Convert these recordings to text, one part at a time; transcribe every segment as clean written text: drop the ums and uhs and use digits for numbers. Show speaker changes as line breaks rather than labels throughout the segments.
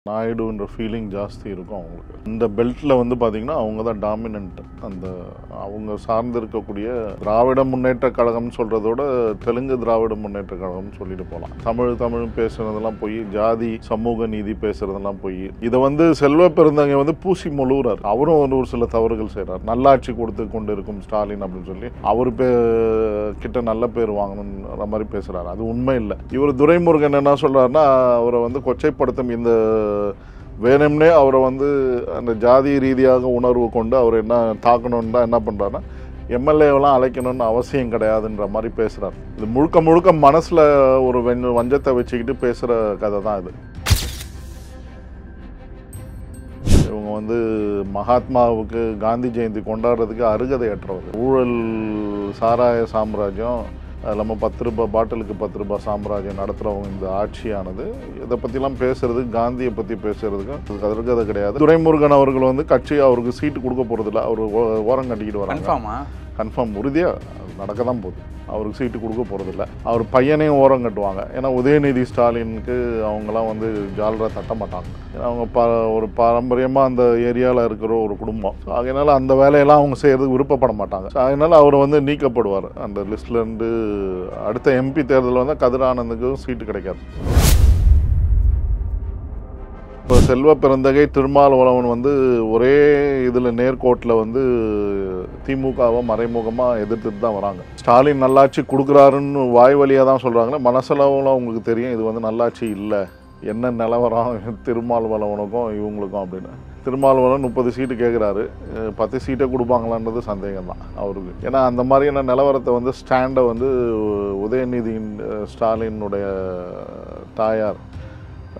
நாயுடுன்ற feeling ஜாஸ்தி இருக்கும் அவங்களுக்கு. இந்த பெல்ட்டில் வந்து பார்த்திங்கன்னா அவங்க தான் டாமினன்ட். அந்த அவங்க சார்ந்து இருக்கக்கூடிய திராவிட முன்னேற்ற கழகம்னு சொல்கிறதோட தெலுங்கு திராவிட முன்னேற்ற கழகம்னு சொல்லிட்டு போகலாம். தமிழ் பேசுகிறதெல்லாம் போய், ஜாதி சமூக நீதி பேசுகிறதெல்லாம் போய், இதை வந்து செல்வ பெருந்தகை வந்து பூசி மொழுகிறார். அவரும் வந்து ஒரு சில தவறுகள் செய்கிறார். நல்லாட்சி கொடுத்து கொண்டு இருக்கும் ஸ்டாலின் அப்படின்னு சொல்லி அவர் கிட்ட நல்ல பேர் வாங்கணுன்ற மாதிரி பேசுகிறார். அது உண்மை இல்லை. இவர் துரைமுருகன் என்ன சொல்கிறாருன்னா, அவரை வந்து கொச்சைப்படுத்தும் இந்த வேணும்னே அவரை வந்து அந்த ஜாதி ரீதியாக உணர்வு கொண்டு அவர் என்ன தாக்கணும்னு தான் என்ன பண்ணுறாருன்னா, எம்எல்ஏவெல்லாம் அழைக்கணும்னு அவசியம் கிடையாதுன்ற மாதிரி பேசுகிறார். இது முழுக்க மனசில் ஒரு வஞ்சத்தை வச்சுக்கிட்டு பேசுகிற கதை தான் இது. இவங்க வந்து மகாத்மாவுக்கு காந்தி ஜெயந்தி கொண்டாடுறதுக்கு அருகதையற்றவர். ஊழல் சாராய சாம்ராஜ்யம், அது இல்லாமல் 10 ரூபாய் பாட்டிலுக்கு 10 ரூபாய் சாம்ராஜ்யம் நடத்துகிறவங்க இந்த ஆட்சியானது. இதை பற்றிலாம் பேசுறது, காந்தியை பற்றி பேசுறதுக்கு அருகதை கிடையாது. துரைமுருகன் அவர்கள் வந்து கட்சி அவருக்கு சீட்டு கொடுக்க போகிறதில்ல. அவர் ஓரம் கட்டிக்கிட்டு வராங்க. கன்ஃபார்ம் உறுதியாக நடக்க தான் போகுது. அவருக்கு சீட்டு கொடுக்க போகிறதில்ல. அவர் பையனையும் ஓரம் கட்டுவாங்க. ஏன்னா உதயநிதி ஸ்டாலினுக்கு அவங்களாம் வந்து ஜாலராக தட்ட மாட்டாங்க. ஏன்னா அவங்க ஒரு பாரம்பரியமாக அந்த ஏரியாவில் இருக்கிற ஒரு குடும்பம். ஸோ அதனால் அந்த வேலையெல்லாம் அவங்க செய்கிறதுக்கு விருப்பப்பட மாட்டாங்க. ஸோ அதனால் அவர் வந்து நீக்கப்படுவார் அந்த லிஸ்ட்லேருந்து. அடுத்த எம்பி தேர்தலில் வந்து கதிர் ஆனந்துக்கும் சீட்டு கிடைக்காது. இப்போ செல்வ பெருந்தகை, திருமாவளவன் வந்து ஒரே இதில் நேர்கோட்டில் வந்து திமுகவை மறைமுகமாக எதிர்த்துட்டு தான் வராங்க. ஸ்டாலின் நல்லாட்சி கொடுக்குறாருன்னு வாய் வழியாக தான் சொல்கிறாங்களே, மனசளவில் அவங்களுக்கு தெரியும் இது வந்து நல்லாட்சி இல்லை. என்ன நிலவரம் திருமாவளவனுக்கும் இவங்களுக்கும் அப்படின்னு. திருமாவளவன் 30 சீட்டு கேட்குறாரு. 10 சீட்டை கொடுப்பாங்களான்றது சந்தேகம் தான் அவருக்கு. ஏன்னா அந்த மாதிரியான நிலவரத்தை வந்து ஸ்டாண்டை வந்து உதயநிதியின் ஸ்டாலினுடைய தாயார்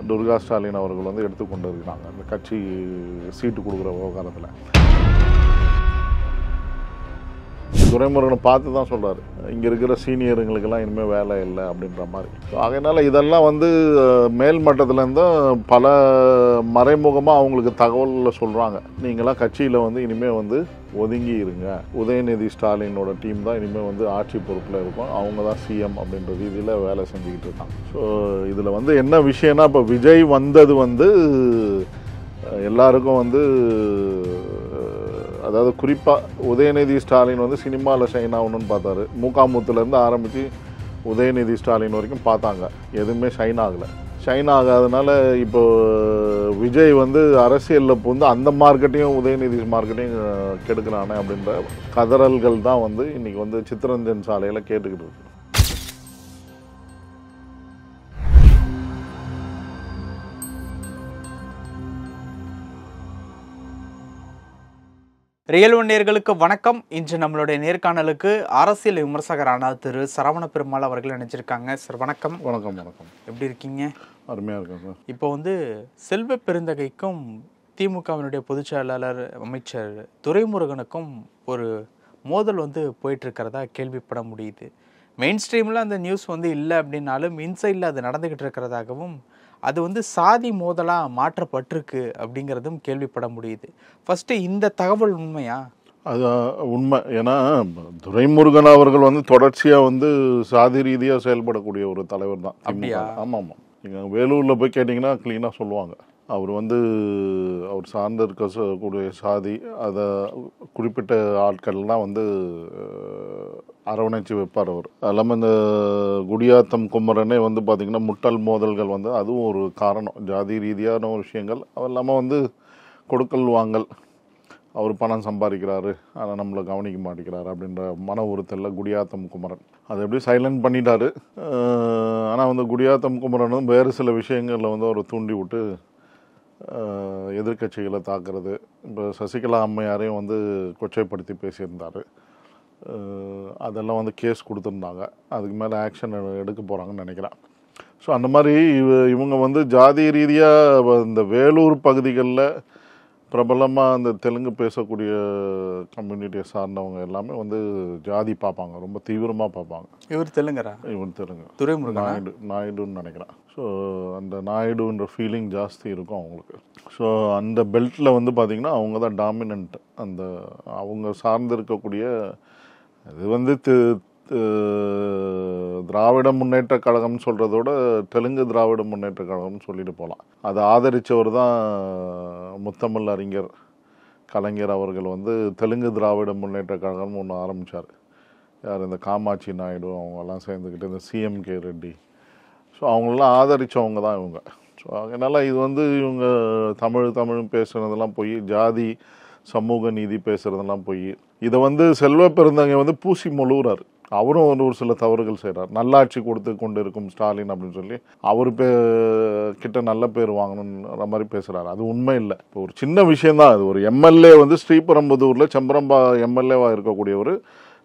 துர்கா ஸ்டாலின் அவர்கள் வந்து எடுத்துக்கொண்டு இருக்கிறாங்க அந்த கட்சி சீட்டு கொடுக்குற விவகாரத்தில். துரைமுருகனை பார்த்து தான் சொல்கிறாரு, இங்கே இருக்கிற சீனியருங்களுக்கெல்லாம் இனிமேல் வேலை இல்லை அப்படின்ற மாதிரி. ஸோ அதனால் இதெல்லாம் வந்து மேல் மட்டத்துலேருந்தும் பல மறைமுகமாக அவங்களுக்கு தகவலில் சொல்கிறாங்க, நீங்களாம் கட்சியில் வந்து இனிமேல் வந்து ஒதுங்கி இருங்க, உதயநிதி ஸ்டாலினோட டீம் தான் இனிமேல் வந்து ஆட்சி பொறுப்பில் இருக்கும், அவங்க தான் சிஎம் அப்படின்ற ரீதியில் வேலை செஞ்சுக்கிட்டு இருக்காங்க. ஸோ இதில் வந்து என்ன விஷயம்னா, இப்போ விஜய் வந்தது வந்து எல்லாருக்கும் வந்து, அதாவது குறிப்பாக உதயநிதி ஸ்டாலின் வந்து சினிமாவில் ஷைன் ஆகணும்னு பார்த்தாரு. மூக்காமுத்துலேருந்து ஆரம்பித்து உதயநிதி ஸ்டாலின் வரைக்கும் பார்த்தாங்க, எதுவுமே ஷைன் ஆகலை. ஷைன் ஆகாதனால இப்போ விஜய் வந்து அரசியலில் வந்து அந்த மார்க்கெட்டையும் உதயநிதி மார்க்கெட்டையும் கெடுக்கிறானே அப்படின்ற கதறல்கள் தான் வந்து இன்றைக்கி வந்து சித்தரஞ்சன் சாலையில் கேட்டுக்கிட்டு இருக்கு.
ரியல் ஒன் நேயர்களுக்கு வணக்கம். இன்று நம்மளுடைய நேர்காணலுக்கு அரசியல் விமர்சகரான திரு சரவண பெருமாள் அவர்கள் நினைச்சிருக்காங்க. சார் வணக்கம்.
வணக்கம். வணக்கம்.
எப்படி இருக்கீங்க?
அருமையாக இருக்கேன் சார்.
இப்போ வந்து செல்வ பெருந்தகைக்கும் திமுகவினுடைய பொதுச் செயலாளர் அமைச்சர் துரைமுருகனுக்கும் ஒரு மோதல் வந்து போயிட்டு இருக்கிறதா கேள்விப்பட முடியுது. மெயின் ஸ்ட்ரீமில் அந்த நியூஸ் வந்து இல்லை அப்படின்னாலும் இன்சைடில் அது நடந்துக்கிட்டு இருக்கிறதாகவும், அது வந்து சாதி மோதலாக மாற்றப்பட்டிருக்கு அப்படிங்கிறதும் கேள்விப்பட முடியுது. ஃபஸ்ட்டு இந்த தகவல் உண்மையா?
அது உண்மை. ஏன்னா துரைமுருகன் அவர்கள் வந்து தொடர்ச்சியாக வந்து சாதி ரீதியாக செயல்படக்கூடிய ஒரு தலைவர் தான்.
அப்படியா?
ஆமாம். நீங்கள் வேலூரில் போய் கேட்டிங்கன்னா க்ளீனாக சொல்லுவாங்க. அவர் வந்து அவர் சார்ந்து இருக்கக்கூடிய சாதி, அதை குறிப்பிட்ட ஆட்கள்லாம் வந்து அரவணைச்சி வைப்பார் அவர். அது இல்லாமல் இந்த குடியாத்தம் குமரனே வந்து பார்த்திங்கன்னா முட்டல் மோதல்கள் வந்து அதுவும் ஒரு காரணம். ஜாதி ரீதியான ஒரு விஷயங்கள். அது இல்லாமல் வந்து கொடுக்கல் வாங்கல், அவர் பணம் சம்பாதிக்கிறாரு ஆனால் நம்மளை கவனிக்க மாட்டேங்கிறாரு அப்படின்ற மன உறுத்தலில் குடியாத்தம் குமரன் அதை எப்படி சைலண்ட் பண்ணிட்டாரு. ஆனால் வந்து குடியாத்தம் குமரன் வந்து வேறு சில விஷயங்களில் வந்து அவர் தூண்டி விட்டு எதிர்கட்சிகளை தாக்குறது, இப்போ சசிகலா அம்மையாரையும் வந்து கொச்சைப்படுத்தி பேசியிருந்தார். அதெல்லாம் வந்து கேஸ் கொடுத்துருந்தாங்க. அதுக்கு மேலே ஆக்ஷன் எடுக்க போகிறாங்கன்னு நினைக்கிறேன். ஸோ அந்த மாதிரி இவங்க வந்து ஜாதி ரீதியாக இந்த வேலூர் பகுதிகளில் பிரபலமாக அந்த தெலுங்கு பேசக்கூடிய கம்யூனிட்டியை சார்ந்தவங்க எல்லாமே வந்து ஜாதி பார்ப்பாங்க, ரொம்ப தீவிரமாக பார்ப்பாங்க.
இவர் தெலுங்கரா?
இவன் தெலுங்கு.
துரைமுருகன்
நாயுடுன்னு நினைக்கிறேன். ஸோ அந்த நாயுடுன்ற ஃபீலிங் ஜாஸ்தி இருக்கும் அவங்களுக்கு. ஸோ அந்த பெல்ட்டில் வந்து பார்த்திங்கன்னா அவங்க தான் டாமினன்ட். அந்த அவங்க சார்ந்து இருக்கக்கூடிய அது வந்து திராவிட முன்னேற்ற கழகம்னு சொல்கிறதோட தெலுங்கு திராவிட முன்னேற்ற கழகம்னு சொல்லிட்டு போகலாம். அதை ஆதரித்தவர் தான் முத்தமிழ் அறிஞர் கலைஞர் அவர்கள் வந்து தெலுங்கு திராவிட முன்னேற்ற கழகம்னு ஒன்று ஆரம்பித்தார். யார் இந்த காமாட்சி நாயுடு அவங்கெல்லாம் சேர்ந்துக்கிட்டு இந்த சிஎம்கே ரெட்டி, ஸோ அவங்களெலாம் ஆதரித்தவங்க தான் இவங்க. ஸோ அதனால் இது வந்து இவங்க தமிழ் பேசுகிறதெல்லாம் போய் ஜாதி சமூக நீதி பேசுகிறதெல்லாம் போய் இதை வந்து செல்வ பெருந்தகை வந்து பூசி மொழுகிறார். அவரும் ஒரு சில தவறுகள் செய்கிறார். நல்லாட்சி கொடுத்து கொண்டு இருக்கும் ஸ்டாலின் அப்படின்னு சொல்லி அவர் கிட்ட நல்ல பேர் வாங்கணுன்ற மாதிரி பேசுகிறாரு. அது உண்மை இல்லை. இப்போ ஒரு சின்ன விஷயந்தான். அது ஒரு எம்எல்ஏ வந்து ஸ்ரீபெரும்புதூரில் எம்எல்ஏவாக இருக்கக்கூடியவர்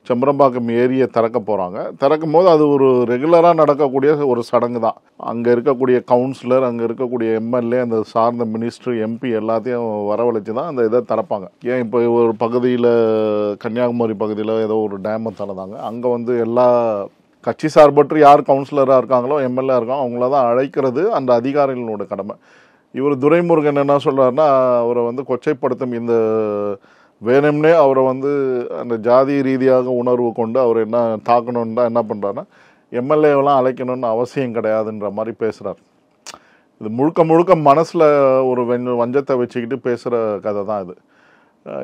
செம்பரம்பாக்கம் ஏரியை திறக்க போகிறாங்க. திறக்கும் போது அது ஒரு ரெகுலராக நடக்கக்கூடிய ஒரு சடங்கு தான். அங்கே இருக்கக்கூடிய கவுன்சிலர், அங்கே இருக்கக்கூடிய எம்எல்ஏ, அந்த சார்ந்த மினிஸ்டர், எம்பி எல்லாத்தையும் வரவழைச்சு தான் அந்த இதை திறப்பாங்க. ஏன் இப்போ ஒரு பகுதியில் கன்னியாகுமரி பகுதியில் ஏதோ ஒரு டேமை திறந்தாங்க. அங்கே வந்து எல்லா கட்சி சார்பற்று யார் கவுன்சிலராக இருக்காங்களோ எம்எல்ஏ இருக்காங்களோ அவங்கள தான் அழைக்கிறது அந்த அதிகாரிகளோட கடமை. இவர் துரைமுருகன் என்ன சொல்கிறாருன்னா, அவரை வந்து கொச்சைப்படுத்தும் இந்த வேணும்னே அவரை வந்து அந்த ஜாதி ரீதியாக உணர்வு கொண்டு அவர் என்ன தாக்கணுன்னு தான் என்ன பண்ணுறாருன்னா எம்எல்ஏவெல்லாம் அழைக்கணும்னு அவசியம் கிடையாதுன்ற மாதிரி பேசுகிறார். இது முழுக்க மனசில் ஒரு வஞ்சத்தை வச்சுக்கிட்டு பேசுகிற கதை தான் இது.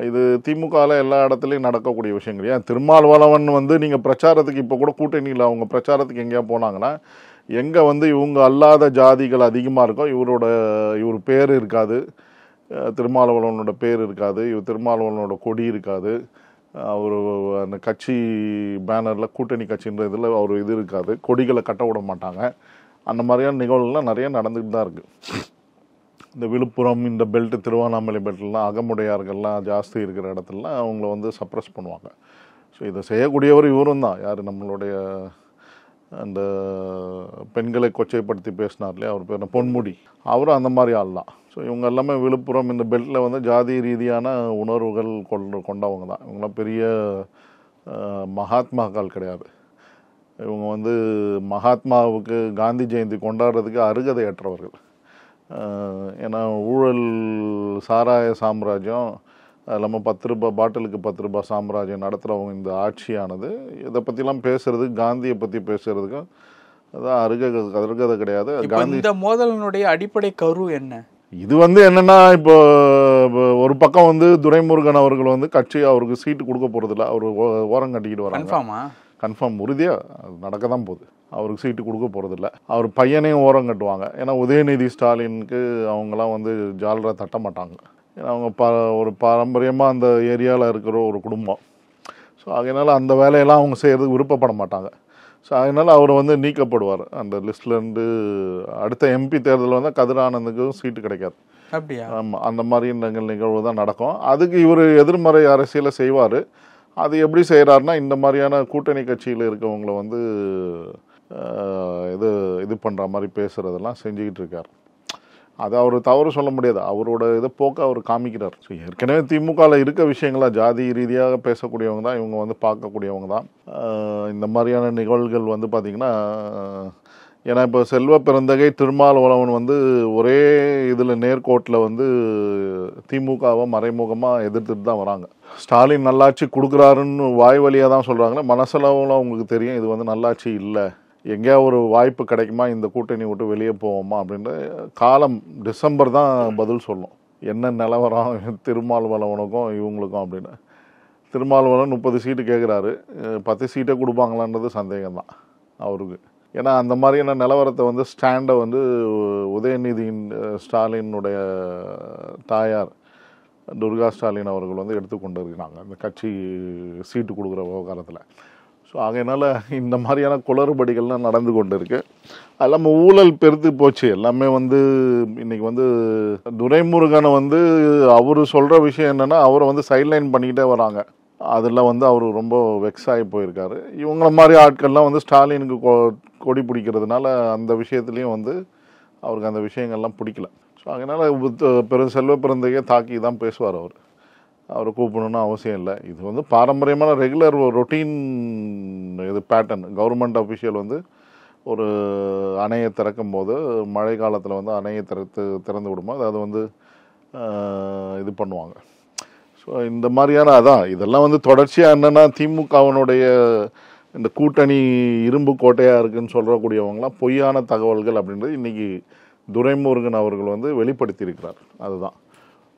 இது திமுகவில் எல்லா இடத்துலையும் நடக்கக்கூடிய விஷயங்கள். ஏன் திருமாவளவன் வந்து நீங்கள் பிரச்சாரத்துக்கு இப்போ கூட கூட்டணியில் அவங்க பிரச்சாரத்துக்கு எங்கேயா போனாங்கன்னா எங்கே வந்து இவங்க அல்லாத ஜாதிகள் அதிகமாக இருக்கும், இவர் பேர் இருக்காது, திருமாவளவனோட பேர் இருக்காது, திருமாவளவனோட கொடி இருக்காது, அவர் அந்த கட்சி பேனரில் கூட்டணி கட்சின்ற இதில் அவர் இது இருக்காது, கொடிகளை கட்ட விட மாட்டாங்க. அந்த மாதிரியான நிகழ்வுகள்லாம் நிறைய நடந்துகிட்டு தான் இருக்குது. இந்த விழுப்புரம், இந்த பெல்ட்டு, திருவண்ணாமலை பெல்ட்லாம் அகமுடையார்கள்லாம் ஜாஸ்தி இருக்கிற இடத்துலலாம் அவங்கள வந்து சப்ரஸ் பண்ணுவாங்க. ஸோ இதை செய்யக்கூடியவர் இவரும் தான். யார் நம்மளுடைய அந்த பெண்களை கொச்சைப்படுத்தி பேசினார் இல்லையா, அவர் பேர் பொன்முடி, அவரும் அந்த மாதிரி ஆள் தான். ஸோ இவங்க எல்லாமே விழுப்புரம் இந்த பெல்ட்டில் வந்து ஜாதி ரீதியான உணர்வுகள் கொண்டவங்க தான். இவங்களாம் பெரிய மகாத்மாக்கள் கிடையாது. இவங்க வந்து மகாத்மாவுக்கு காந்தி ஜெயந்தி கொண்டாடுறதுக்கு அருகதையற்றவர்கள். ஏன்னா ஊழல், சாராய சாம்ராஜ்யம், அது இல்லாமல் 10 ரூபாய் பாட்டிலுக்கு 10 ரூபாய் சாம்ராஜ்யம் நடத்துகிறவங்க இந்த ஆட்சியானது. இதை பற்றிலாம் பேசுறது, காந்தியை பற்றி பேசுறதுக்கும் அதான் அருகதை கிடையாது.
காந்தி இந்த மோதலினுடைய அடிப்படை கரு என்ன?
இது வந்து என்னன்னா, இப்போ ஒரு பக்கம் வந்து துரைமுருகன் அவர்கள் வந்து கட்சி அவருக்கு சீட்டு கொடுக்க போறதில்ல, அவர் ஓரம் கட்டிக்கிட்டு வராங்க. கன்ஃபார்ம் உறுதியாக அது நடக்க தான் போகுது. அவருக்கு சீட்டு கொடுக்க போகிறதில்ல. அவர் பையனையும் ஓரம் கட்டுவாங்க. ஏன்னா உதயநிதி ஸ்டாலினுக்கு அவங்களாம் வந்து ஜாலராக தட்ட மாட்டாங்க. ஏன்னா அவங்க ஒரு பாரம்பரியமாக அந்த ஏரியாவில் இருக்கிற ஒரு குடும்பம். ஸோ அதனால் அந்த வேலையெல்லாம் அவங்க செய்கிறதுக்கு விருப்பப்பட மாட்டாங்க. ஸோ அதனால் அவர் வந்து நீக்கப்படுவார் அந்த லிஸ்ட்லேருந்து. அடுத்த எம்பி தேர்தலில் வந்து கதிரானந்துக்கும் சீட்டு கிடைக்காது.
அப்படியா?
ஆமாம், அந்த மாதிரி நிகழ்வு தான் நடக்கும். அதுக்கு இவர் எதிர்மறை அரசியலை செய்வார். அது எப்படி செய்கிறாருன்னா, இந்த மாதிரியான கூட்டணி கட்சியில் இருக்கவங்கள வந்து இது பண்ணுற மாதிரி பேசுகிறதெல்லாம் செஞ்சுக்கிட்டு இருக்கார். அது அவர் தவறு சொல்ல முடியாது. அவரோட இதை போக்க அவர் காமிக்கிறார். ஸோ ஏற்கனவே திமுகவில் இருக்க விஷயங்களா ஜாதி ரீதியாக பேசக்கூடியவங்க தான் இவங்க வந்து பார்க்கக்கூடியவங்க தான். இந்த மாதிரியான நிகழ்வுகள் வந்து பார்த்திங்கன்னா, ஏன்னா இப்போ செல்வ பெருந்தகை, திருமாவளவன் வந்து ஒரே இதில் நேர்கோட்டில் வந்து திமுகவை மறைமுகமாக எதிர்த்துட்டு தான் வராங்க. ஸ்டாலின் நல்லாட்சி கொடுக்குறாருன்னு வாய் வழியாக தான் சொல்கிறாங்களே, மனசளவில் அவங்களுக்கு தெரியும் இது வந்து நல்லாட்சி இல்லை, எங்கேயா ஒரு வாய்ப்பு கிடைக்குமா, இந்த கூட்டணி விட்டு வெளியே போவோமா அப்படின்ற காலம் டிசம்பர் தான் பதில் சொல்லும். என்ன நிலவரம் திருமாவளவனுக்கும் இவங்களுக்கும் அப்படின்னு. திருமாவளவன் 30 சீட்டு கேட்குறாரு, 10 சீட்டை கொடுப்பாங்களான்றது சந்தேகம் தான் அவருக்கு. ஏன்னா அந்த மாதிரியான நிலவரத்தை வந்து ஸ்டாண்டை வந்து உதயநிதியின் ஸ்டாலினுடைய தாயார் துர்கா ஸ்டாலின் அவர்கள் வந்து எடுத்துக்கொண்டு இருக்கிறாங்க அந்த கட்சி சீட்டு கொடுக்குற விவகாரத்தில். ஸோ அதனால் இந்த மாதிரியான குளறுபடிகள்லாம் நடந்து கொண்டு இருக்குது. அது இல்லாமல் ஊழல் பெருத்து போச்சு. எல்லாமே வந்து இன்றைக்கி வந்து துரைமுருகனை வந்து அவர் சொல்கிற விஷயம் என்னென்னா, அவரை வந்து சைட்லைன் பண்ணிக்கிட்டே வராங்க. அதில் வந்து அவர் ரொம்ப வெக்ஸ் ஆகி போயிருக்காரு. இவங்கள மாதிரி ஆட்கள்லாம் வந்து ஸ்டாலினுக்கு கொடி பிடிக்கிறதுனால அந்த விஷயத்துலேயும் வந்து அவருக்கு அந்த விஷயங்கள்லாம் பிடிக்கல. ஸோ அதனால் செல்வ பெருந்தகையை தாக்கி தான் பேசுவார் அவர். அவரை கூப்பிடணுன்னு அவசியம் இல்லை. இது வந்து பாரம்பரியமான ரெகுலர் ரொட்டீன் இது பேட்டர்ன். கவர்மெண்ட் அஃபிஷியல் வந்து ஒரு அணையை திறக்கும் போது, மழை காலத்தில் வந்து அணையை திறந்து விடும்போது அது வந்து இது பண்ணுவாங்க. ஸோ இந்த மாதிரியான அதான் இதெல்லாம் வந்து தொடர்ச்சியாக என்னென்னா, திமுகவினுடைய இந்த கூட்டணி இரும்பு கோட்டையாக இருக்குன்னு சொல்லக்கூடியவங்களாம் பொய்யான தகவல்கள் அப்படின்றது இன்றைக்கி துரைமுருகன் அவர்கள் வந்து வெளிப்படுத்தியிருக்கிறார். அதுதான்.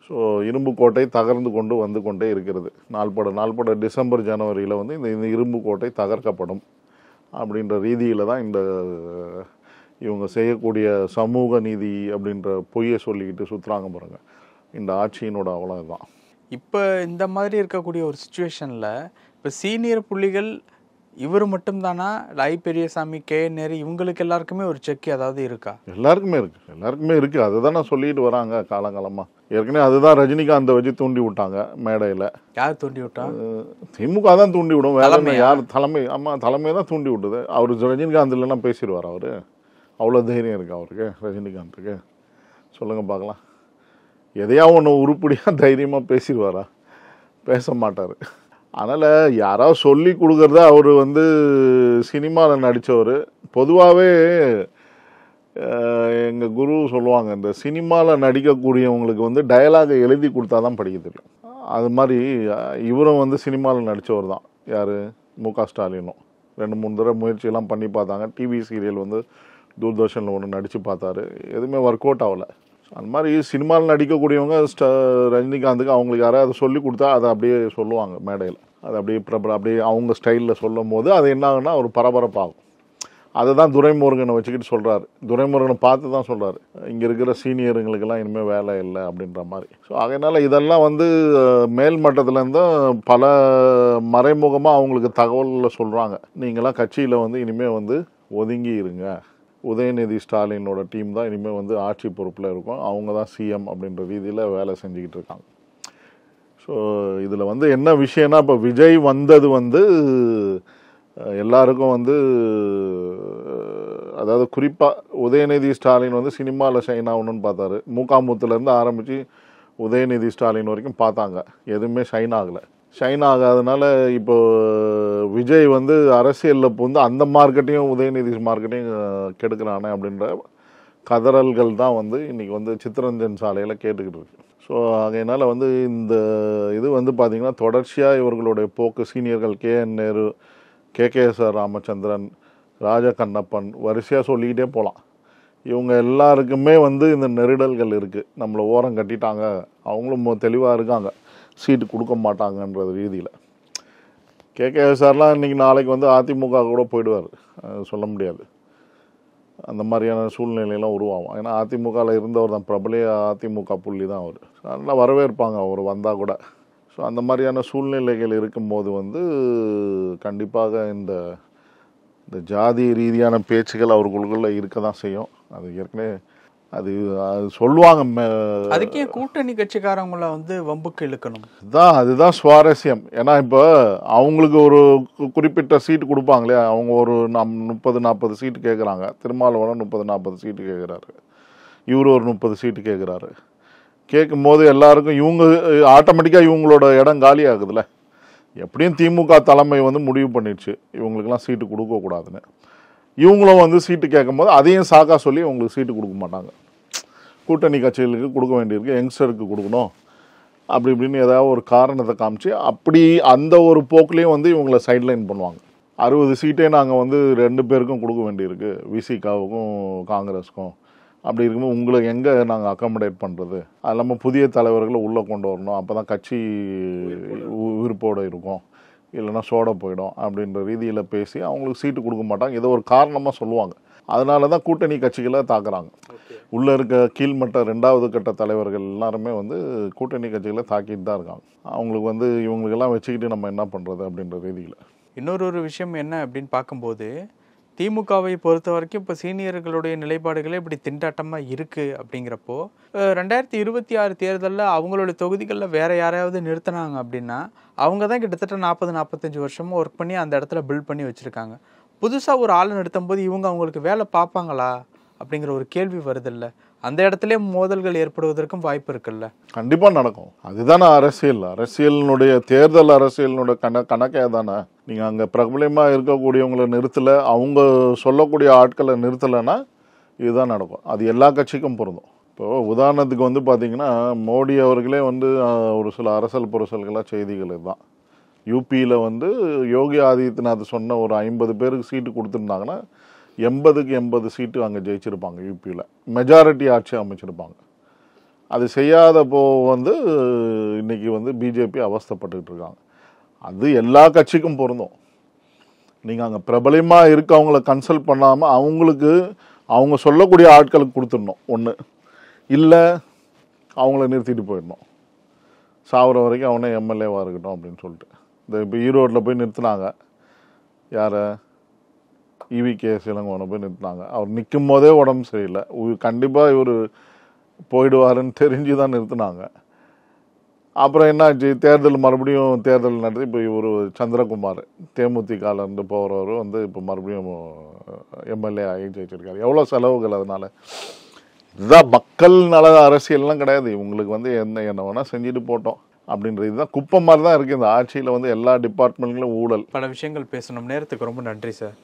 ஸோ இரும்பு கோட்டை தகர்ந்து வந்து கொண்டே இருக்கிறது. நாள்பட டிசம்பர் ஜனவரியில் வந்து இந்த இரும்பு கோட்டை தகர்க்கப்படும் அப்படின்ற ரீதியில் தான் இவங்க செய்யக்கூடிய சமூக நீதி அப்படின்ற பொய்யை சொல்லிக்கிட்டு சுற்றுறாங்க பாருங்க. இந்த ஆட்சியினோட அவ்வளோதான்.
இப்போ இந்த மாதிரி இருக்கக்கூடிய ஒரு சுச்சுவேஷனில் இப்போ சீனியர் புள்ளிகள் இவர் மட்டும்தானா, ஐ பெரியசாமி, KN நேரு இவங்களுக்கு எல்லாருக்குமே ஒரு செக் அதாவது இருக்கா?
எல்லாருக்குமே இருக்குது. அதுதான் நான் சொல்லிட்டு வராங்க காலங்காலமாக. ஏற்கனவே அதுதான் ரஜினிகாந்தை வச்சு தூண்டி விட்டாங்க மேடையில்.
யார் தூண்டி விட்டா?
திமுக தான் தூண்டி விடும். வேற யார் தலைமை? ஆமாம், தலைமை தான் தூண்டி விட்டுது. அவர் ரஜினிகாந்த் இல்லைன்னா பேசிடுவார். அவர் அவ்வளோ தைரியம் இருக்குது அவருக்கு, ரஜினிகாந்துக்கு. சொல்லுங்கள் பார்க்கலாம். எதையா ஒன்று உருப்படியாக தைரியமாக பேசிடுவாரா? பேச மாட்டார். அதனால் யாராவது சொல்லி கொடுக்குறத அவர் வந்து சினிமாவில் நடித்தவர். பொதுவாகவே எங்கள் குரு சொல்லுவாங்க, இந்த சினிமாவில் நடிக்கக்கூடியவங்களுக்கு வந்து டயலாகை எழுதி கொடுத்தா தான் படிக்க தெரியும். அது மாதிரி இவரும் வந்து சினிமாவில் நடித்தவர் தான். யார்? MK ஸ்டாலினும் 2-3 தடவை முயற்சியெல்லாம் பண்ணி பார்த்தாங்க. டிவி சீரியல் வந்து தூர்தர்ஷனில் ஒன்று நடித்து பார்த்தாரு. எதுவுமே ஒர்க் அவுட் ஆகலை. அந்த மாதிரி சினிமாவில் நடிக்கக்கூடியவங்க ரஜினிகாந்துக்கு அவங்களுக்கு யாராவது சொல்லி கொடுத்தா அதை அப்படியே சொல்லுவாங்க மேடையில். அது அப்படியே அவங்க ஸ்டைலில் சொல்லும் போது அது என்ன ஆகுன்னா ஒரு பரபரப்பாகும். அதை தான் துரைமுருகனை வச்சுக்கிட்டு சொல்கிறாரு. துரைமுருகனை பார்த்து தான் சொல்கிறாரு, இங்கே இருக்கிற சீனியருங்களுக்கெல்லாம் இனிமேல் வேலை இல்லை அப்படின்ற மாதிரி. ஸோ அதனால் இதெல்லாம் வந்து மேல் மட்டத்துலேருந்தும் பல மறைமுகமாக அவங்களுக்கு தகவலில் சொல்கிறாங்க. நீங்களாம் கட்சியில் வந்து இனிமேல் வந்து ஒதுங்கி இருங்க. உதயநிதி ஸ்டாலினோட டீம் தான் இனிமேல் வந்து ஆட்சி பொறுப்பில் இருக்கும். அவங்க தான் சிஎம் அப்படின்ற ரீதியில் வேலை செஞ்சுக்கிட்டு இருக்காங்க. ஸோ இதில் வந்து என்ன விஷயம்னா, இப்போ விஜய் வந்தது வந்து எல்லாருக்கும் வந்து, அதாவது குறிப்பாக உதயநிதி ஸ்டாலின் வந்து சினிமாவில் ஷைன் ஆகணும்னு பார்த்தாரு. மூக்காமுத்துலேருந்து ஆரம்பித்து உதயநிதி ஸ்டாலின் வரைக்கும் பார்த்தாங்க. எதுவுமே ஷைன் ஆகலை. ஷைன் ஆகாதனால இப்போ விஜய் வந்து அரசியலில் வந்து அந்த மார்க்கெட்டையும் உதயநிதி மார்க்கெட்டையும் கெடுக்கிறானே அப்படின்ற கதறல்கள் தான் வந்து இன்றைக்கி வந்து சித்தரஞ்சன் சாலையில் கேட்டுக்கிட்டு இருக்கு. ஸோ அதனால் வந்து இந்த இது வந்து பார்த்திங்கன்னா தொடர்ச்சியாக இவர்களுடைய போக்கு சீனியர்கள் KN நேரு, KKS ராமச்சந்திரன், ராஜகண்ணப்பன் வரிசையாக சொல்லிக்கிட்டே போகலாம். இவங்க எல்லாருக்குமே வந்து இந்த நெருடல்கள் இருக்குது. நம்மளை ஓரம் கட்டிட்டாங்க, அவங்களும் தெளிவாக இருக்காங்க, சீட்டு கொடுக்க மாட்டாங்கன்றது ரீதியில். KKSலாம் இன்றைக்கி நாளைக்கு வந்து அதிமுக கூட போயிடுவார், சொல்ல முடியாது. அந்த மாதிரியான சூழ்நிலையெல்லாம் உருவாகும். ஏன்னா அதிமுகவில் இருந்தவர் தான், பிரபல அதிமுக புள்ளி தான் அவர். நல்லா வரவேற்பாங்க அவர் வந்தால் கூட. ஸோ அந்த மாதிரியான சூழ்நிலைகள் இருக்கும்போது வந்து கண்டிப்பாக இந்த ஜாதி ரீதியான பேச்சுகள் அவர்களுக்குள்ளே இருக்க தான் செய்யும். அது ஏற்கனவே அது சொல்லுவாங்க.
அதுக்கே கூட்டணி கட்சிக்காரங்கள வந்து வம்புக்கு இழுக்கணும்
அதுதான் சுவாரஸ்யம். ஏன்னா இப்போ அவங்களுக்கு ஒரு குறிப்பிட்ட சீட்டு கொடுப்பாங்களே, அவங்க ஒரு 30-40 சீட்டு கேட்குறாங்க. திருமாவளவன் 30-40 சீட்டு கேட்குறாரு, இவர் ஒரு 30 சீட்டு கேட்குறாரு. கேட்கும்போது எல்லாருக்கும் இவங்க ஆட்டோமேட்டிக்காக இவங்களோட இடம் காலி ஆகுதுல்ல. எப்படியும் திமுக தலைமை வந்து முடிவு பண்ணிடுச்சு இவங்களுக்கெல்லாம் சீட்டு கொடுக்கக்கூடாதுன்னு. இவங்களும் வந்து சீட்டு கேட்கும்போது அதையும் சாக்கா சொல்லி இவங்களுக்கு சீட்டு கொடுக்க மாட்டாங்க. கூட்டணி கட்சிகளுக்கு கொடுக்க வேண்டியிருக்கு, யங்ஸ்டருக்கு கொடுக்கணும் அப்படி இப்படின்னு ஏதாவது ஒரு காரணத்தை காமிச்சு அப்படி அந்த ஒரு போக்குலேயும் வந்து இவங்களை சைட்லைன் பண்ணுவாங்க. 60 சீட்டே நாங்கள் வந்து 2 பேருக்கும் கொடுக்க வேண்டியிருக்கு, விசிகாவுக்கும் காங்கிரஸுக்கும். அப்படி இருக்கும்போது உங்களை எங்கே நாங்கள் அக்காமடேட் பண்ணுறது? அது இல்லாமல் புதிய தலைவர்களை உள்ளே கொண்டு வரணும், அப்போ தான் கட்சி விருப்போடு இருக்கும், இல்லைன்னா சோட போயிடும் அப்படின்ற ரீதியில் பேசி அவங்களுக்கு சீட்டு கொடுக்க மாட்டாங்க. ஏதோ ஒரு காரணமாக சொல்லுவாங்க. அதனால தான் கூட்டணி கட்சிகளை தாக்குறாங்க. உள்ளே இருக்க கீழ்மட்ட 2வது கட்ட தலைவர்கள் எல்லாருமே வந்து கூட்டணி கட்சிகளை தாக்கிட்டு தான் இருக்காங்க. அவங்களுக்கு வந்து இவங்களுக்கெல்லாம் வச்சுக்கிட்டு நம்ம என்ன பண்ணுறது அப்படின்ற ரீதியில்.
இன்னொரு விஷயம் என்ன அப்படின்னு பார்க்கும்போது, திமுகவை பொறுத்த வரைக்கும் இப்போ சீனியர்களுடைய நிலைப்பாடுகளே இப்படி திண்டாட்டமாக இருக்குது. அப்படிங்கிறப்போ 2026 தேர்தலில் அவங்களுடைய தொகுதிகளில் வேறு யாரையாவது நிறுத்தினாங்க அப்படின்னா அவங்க தான் கிட்டத்தட்ட 40-45 வருஷமாக ஒர்க் பண்ணி அந்த இடத்துல பில்ட் பண்ணி வச்சுருக்காங்க. புதுசாக ஒரு ஆளை நிறுத்தும் போது இவங்க அவங்களுக்கு வேலை பார்ப்பாங்களா அப்படிங்கிற ஒரு கேள்வி வருதில்ல. அந்த இடத்துல மோதல்கள் ஏற்படுவதற்கும் வாய்ப்பு இருக்குல்ல.
கண்டிப்பாக நடக்கும். அதுதானே அரசியலினுடைய தேர்தல் அரசியலினுடைய கணக்கே தானே. நீங்கள் அங்கே பிரபலமாக இருக்கக்கூடியவங்களை நிறுத்தலை, அவங்க சொல்லக்கூடிய ஆட்களை நிறுத்தலைன்னா இதுதான் நடக்கும். அது எல்லா கட்சிக்கும் பொருந்தும். இப்போது உதாரணத்துக்கு வந்து பார்த்திங்கன்னா மோடி அவர்களே வந்து ஒரு சில அரசல் புரசல்களாக செய்திகள் தான் யூபியில் வந்து யோகி ஆதித்யநாத் சொன்ன ஒரு 50 பேருக்கு சீட்டு கொடுத்துருந்தாங்கன்னா 80க்கு 80 சீட்டு அங்கே ஜெயிச்சிருப்பாங்க. யூபியில் மெஜாரிட்டி ஆட்சி அமைச்சிருப்பாங்க. அது செய்யாதப்போ வந்து இன்னைக்கு வந்து பிஜேபி அவஸ்தைப்பட்டுக்கிட்டு இருக்காங்க. அது எல்லா கட்சிக்கும் பொருந்தும். நீங்கள் அங்கே பிரபலமாக இருக்கவங்கள கன்சல்ட் பண்ணாமல் அவங்களுக்கு அவங்க சொல்லக்கூடிய ஆட்களுக்கு கொடுத்துடணும். ஒன்று இல்லை அவங்கள நிறுத்திட்டு போயிடணும். சாவர வரைக்கும் அவனே எம்எல்ஏவாக இருக்கட்டும் அப்படின்னு சொல்லிட்டு. இந்த இப்போ ஈரோட்டில் போய் நிறுத்தினாங்க. யாரை? இவிகே இளங்கோவனை போய் நிறுத்தினாங்க. அவர் நிற்கும் போதே உடம்பு சரியில்லை. கண்டிப்பாக இவர் போயிடுவாருன்னு தெரிஞ்சு தான் நிறுத்தினாங்க. அப்புறம் என்னாச்சு? தேர்தல் மறுபடியும் தேர்தல் நடத்தி இப்போ இவர் சந்திரகுமார் தேமுதிகலேருந்து போகிறவர் வந்து இப்போ மறுபடியும் எம்எல்ஏ ஆகி ஜெயிச்சிருக்காரு. எவ்வளோ செலவுகள் அதனால். இதுதான் மக்கள் நல அரசியல்லாம் கிடையாது. இவங்களுக்கு வந்து என்ன வேணால் செஞ்சுட்டு போட்டோம் அப்படின்றது தான் குப்பை மாதிரி தான் இருக்குது. இந்த ஆட்சியில் வந்து எல்லா டிபார்ட்மெண்ட்லையும் ஊழல்.
பல விஷயங்கள் பேசணும். நேரத்துக்கு ரொம்ப நன்றி சார்.